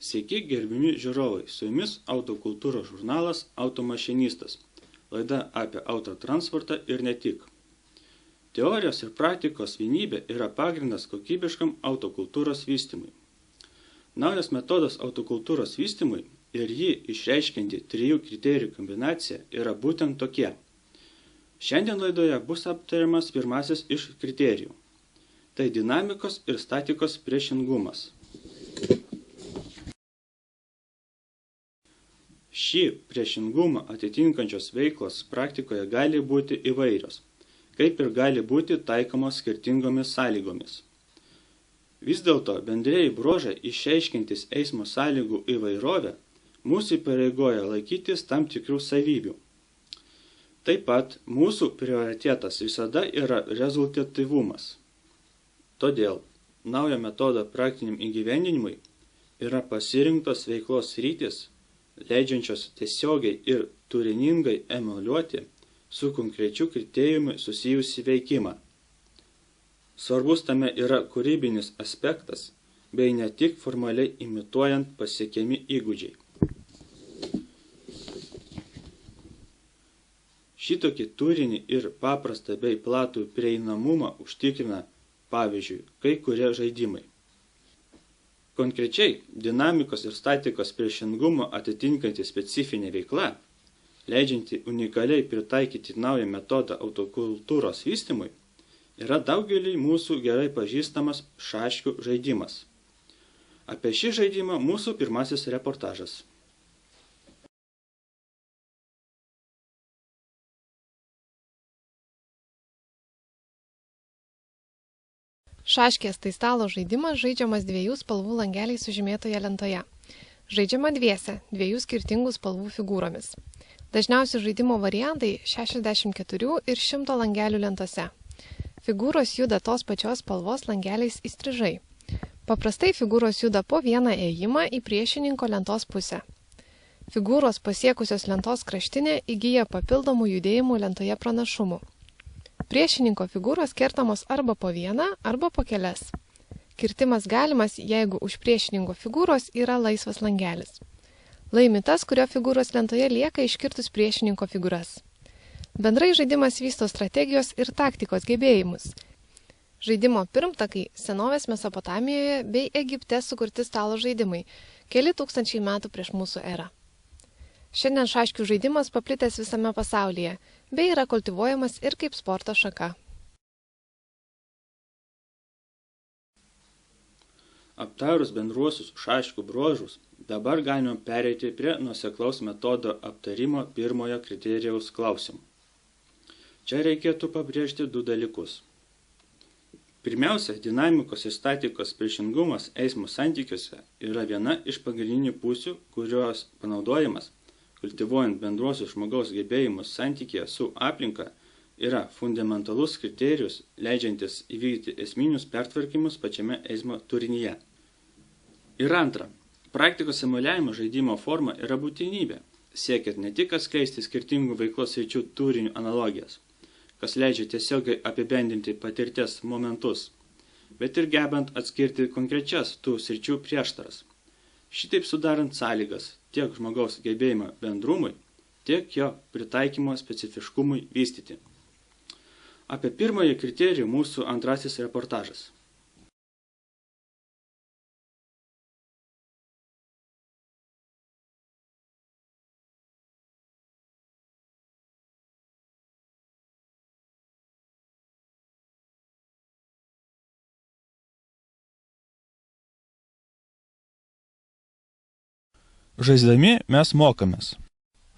Sveiki, gerbiami žiūrovai, su jumis autokultūros žurnalas Automašinistas, laida apie autotransportą ir ne tik. Teorijos ir praktikos vienybė yra pagrindas kokybiškam autokultūros vystymui. Naujas metodas autokultūros vystymui ir jį išreiškianti 3 kriterijų kombinacija yra būtent tokie. Šiandien laidoje bus aptariamas pirmasis iš kriterijų. Tai dinamikos ir statikos priešingumas. Šį priešingumą atitinkančios veiklos praktikoje gali būti įvairios, kaip ir gali būti taikomos skirtingomis sąlygomis. Vis dėlto bendrieji bruožai išreiškiantys eismo sąlygų įvairovę mūsų įpareigoja laikytis tam tikrų savybių. Taip pat mūsų prioritetas visada yra rezultatyvumas. Todėl naujo metodo praktiniam įgyvendinimui yra pasirinktos veiklos sritys, leidžiančios tiesiogiai ir turiningai emuliuoti su konkrečiu kriterijumi susijusį veikimą. Svarbus tame yra kūrybinis aspektas, bei ne tik formaliai imituojant pasiekiami įgūdžiai. Šitokį turinį ir paprastą bei platų prieinamumą užtikrina, pavyzdžiui, kai kurie žaidimai. Konkrečiai, dinamikos ir statikos priešingumo atitinkanti specifinė veikla, leidžianti unikaliai pritaikyti naują metodą autokultūros vystymui, yra daugeliui mūsų gerai pažįstamas šaškių žaidimas. Apie šį žaidimą mūsų pirmasis reportažas. Šaškės tai stalo žaidimas žaidžiamas 2 spalvų langeliais sužymėtoje lentoje. Žaidžiama dviese, 2 skirtingų spalvų figūromis. Dažniausi žaidimo variantai 64 ir 100 langelių lentose. Figūros juda tos pačios spalvos langeliais įstrižai. Paprastai figūros juda po vieną ėjimą į priešininko lentos pusę. Figūros pasiekusios lentos kraštinę įgyja papildomų judėjimų lentoje pranašumų. Priešininko figūros kertamos arba po vieną, arba po kelias. Kirtimas galimas, jeigu už priešininko figūros yra laisvas langelis. Laimi tas, kurio figūros lentoje lieka iškirtus priešininko figūras. Bendrai žaidimas vysto strategijos ir taktikos gebėjimus. Žaidimo pirmtakai senovės Mesopotamijoje bei Egipte sukurti stalo žaidimai, keli tūkstančiai metų prieš mūsų erą. Šiandien šaškių žaidimas paplitęs visame pasaulyje, bei yra kultivuojamas ir kaip sporto šaka. Aptarus bendruosius šaškių bruožus, dabar galime pereiti prie nuoseklaus metodo aptarimo pirmojo kriterijaus klausimų. Čia reikėtų pabrėžti 2 dalykus. Pirmiausia, dinamikos ir statikos priešingumas eismo santykiuose yra viena iš pagrindinių pusių, kurios panaudojimas kultivuojant bendruosius žmogaus gebėjimus santykyje su aplinka, yra fundamentalus kriterijus, leidžiantis įvykdyti esminius pertvarkymus pačiame eismo turinyje. Ir antra, praktikos emuliavimo žaidimo forma yra būtinybė, siekiant ne tik atskleisti skirtingų veiklos sričių turinių analogijas, kas leidžia tiesiogiai apibendrinti patirties momentus, bet ir gebant atskirti konkrečias tų sričių prieštaras. Šitaip sudarant sąlygas tiek žmogaus gebėjimo bendrumui, tiek jo pritaikymo specifiškumui vystyti. Apie pirmąjį kriterijų mūsų antrasis reportažas. Žaisdami mes mokomės.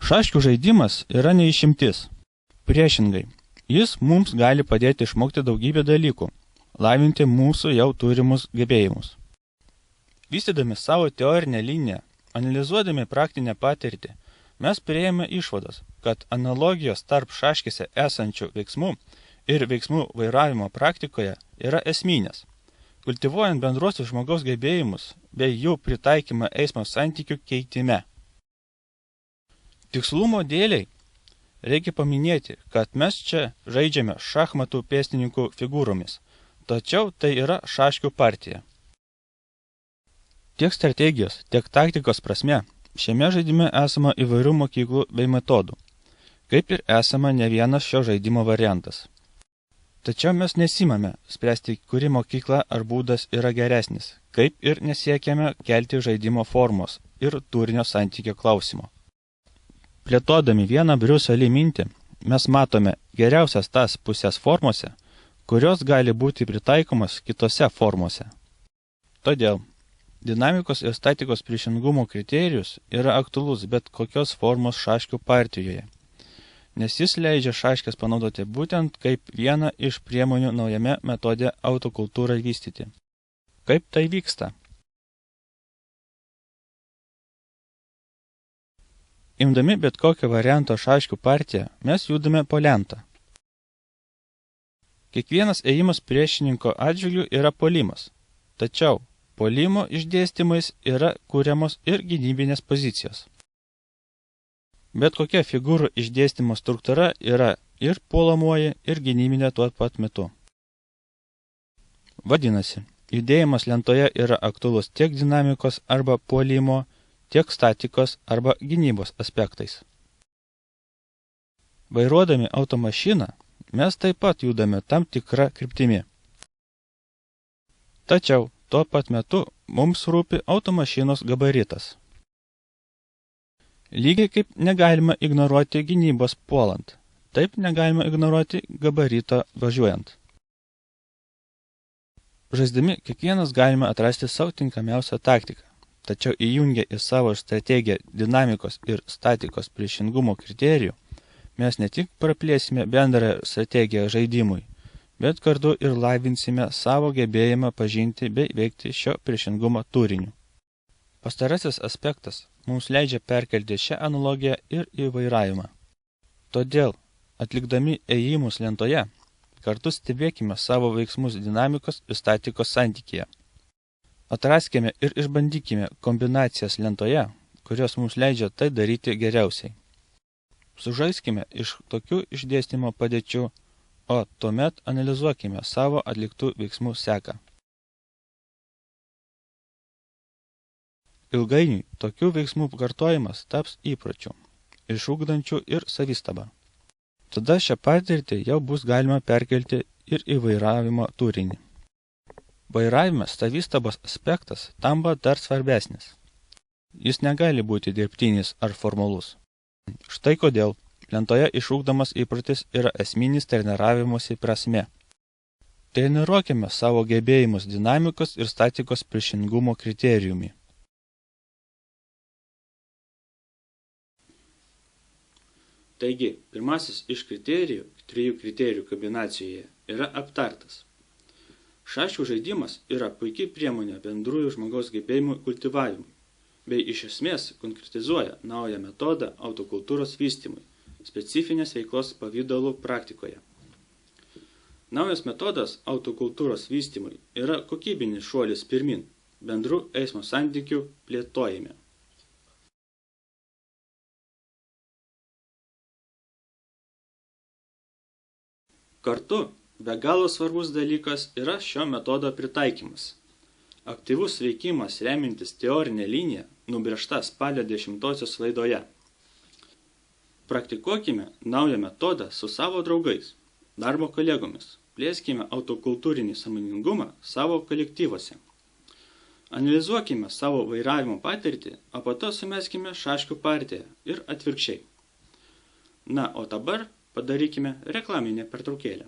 Šaškių žaidimas yra neišimtis. Priešingai, jis mums gali padėti išmokti daugybę dalykų, lavinti mūsų jau turimus gebėjimus. Vystydami savo teorinę liniją, analizuodami praktinę patirtį, mes priėjome išvados, kad analogijos tarp šaškėse esančių veiksmų ir veiksmų vairavimo praktikoje yra esminės. Kultivuojant bendruosius žmogaus gebėjimus bei jų pritaikymą eismo santykių keitime. Tikslumo dėliai reikia paminėti, kad mes čia žaidžiame šachmatų pėstininkų figūromis, tačiau tai yra šaškių partija. Tiek strategijos, tiek taktikos prasme, šiame žaidime esama įvairių mokyklų bei metodų, kaip ir esama ne vienas šio žaidimo variantas. Tačiau mes nesimame spręsti, kuri mokykla ar būdas yra geresnis, kaip ir nesiekiame kelti žaidimo formos ir turinio santykio klausimo. Plėtodami vieną Briuselį mintį, mes matome geriausias tas pusės formose, kurios gali būti pritaikomas kitose formose. Todėl dinamikos ir statikos priešingumo kriterijus yra aktualus bet kokios formos šaškių partijoje, nes jis leidžia šaškes panaudoti būtent kaip vieną iš priemonių naujame metode autokultūrai vystyti. Kaip tai vyksta? Imdami bet kokio varianto šaškių partiją, mes judame po lentą. Kiekvienas ėjimas priešininko atžvilgiu yra puolimas, tačiau puolimo išdėstymais yra kuriamos ir gynybinės pozicijos. Bet kokia figūrų išdėstymo struktūra yra ir puolamoji, ir gynybinė tuo pat metu. Vadinasi, judėjimas lentoje yra aktualus tiek dinamikos arba puolimo, tiek statikos arba gynybos aspektais. Vairuodami automašiną, mes taip pat judame tam tikrą kryptimi. Tačiau tuo pat metu mums rūpi automašinos gabaritas. Lygiai kaip negalima ignoruoti gynybos puolant, taip negalima ignoruoti gabarito važiuojant. Žaisdami kiekvienas galime atrasti savo tinkamiausią taktiką, tačiau įjungę į savo strategiją dinamikos ir statikos priešingumo kriterijų, mes ne tik praplėsime bendrą strategiją žaidimui, bet kartu ir lavinsime savo gebėjimą pažinti bei veikti šio priešingumo turiniu. Pastarasis aspektas mums leidžia perkelti šią analogiją ir į vairavimą. Todėl, atlikdami ėjimus lentoje, kartu stebėkime savo veiksmus dinamikos ir statikos santykyje. Atraskime ir išbandykime kombinacijas lentoje, kurios mums leidžia tai daryti geriausiai. Sužaiskime iš tokių išdėstymo padėčių, o tuomet analizuokime savo atliktų veiksmų seką. Ilgainiui tokių veiksmų kartojimas taps įpročiu, išugdančiu ir savistabą. Tada šią patirtį jau bus galima perkelti ir į vairavimo turinį. Vairavimas savistabos aspektas tampa dar svarbesnis. Jis negali būti dirbtinis ar formalus. Štai kodėl lentoje išugdomas įprotis yra esminis treniravimosi prasme. Treniruokime savo gebėjimus dinamikos ir statikos priešingumo kriterijumi. Taigi, pirmasis iš kriterijų, 3 kriterijų kombinacijoje, yra aptartas. Šaškių žaidimas yra puikiai priemonė bendrųjų žmogaus gebėjimų kultivavimui, bei iš esmės konkretizuoja naują metodą autokultūros vystymui, specifinės veiklos pavydalų praktikoje. Naujas metodas autokultūros vystymui yra kokybinis šuolis pirmin, bendrų eismo santykių plėtojime. Kartu, be galo svarbus dalykas yra šio metodo pritaikymas. Aktyvus veikimas remintis teorinė linija nubrėžta spalio 10-osios laidoje. Praktikuokime naują metodą su savo draugais, darbo kolegomis, plėskime autokultūrinį sąmoningumą savo kolektyvuose. Analizuokime savo vairavimo patirtį, o po to sumeskime šaškių partiją ir atvirkščiai. Na, o dabar padarykime reklaminę pertraukėlę.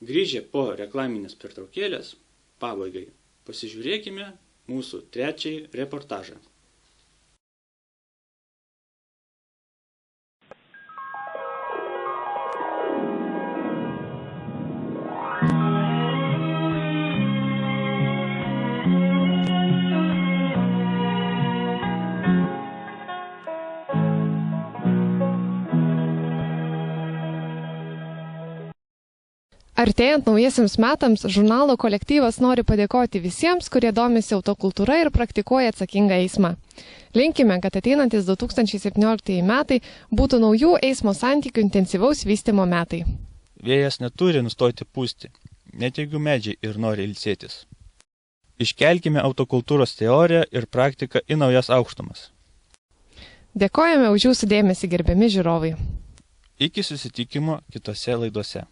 Grįžę po reklaminės pertraukėlės, pabaigai pasižiūrėkime mūsų trečiąjį reportažą. Artėjant naujiesiams metams, žurnalo kolektyvas nori padėkoti visiems, kurie domisi autokultūra ir praktikuoja atsakingą eismą. Linkime, kad ateinantis 2017 metai būtų naujų eismo santykių intensyvaus vystymo metai. Vėjas neturi nustoti pūsti, net jeigu medžiai ir nori ilsėtis. Iškelkime autokultūros teoriją ir praktiką į naujas aukštumas. Dėkojame už jūsų dėmesį, gerbiami žiūrovai. Iki susitikimo kitose laidose.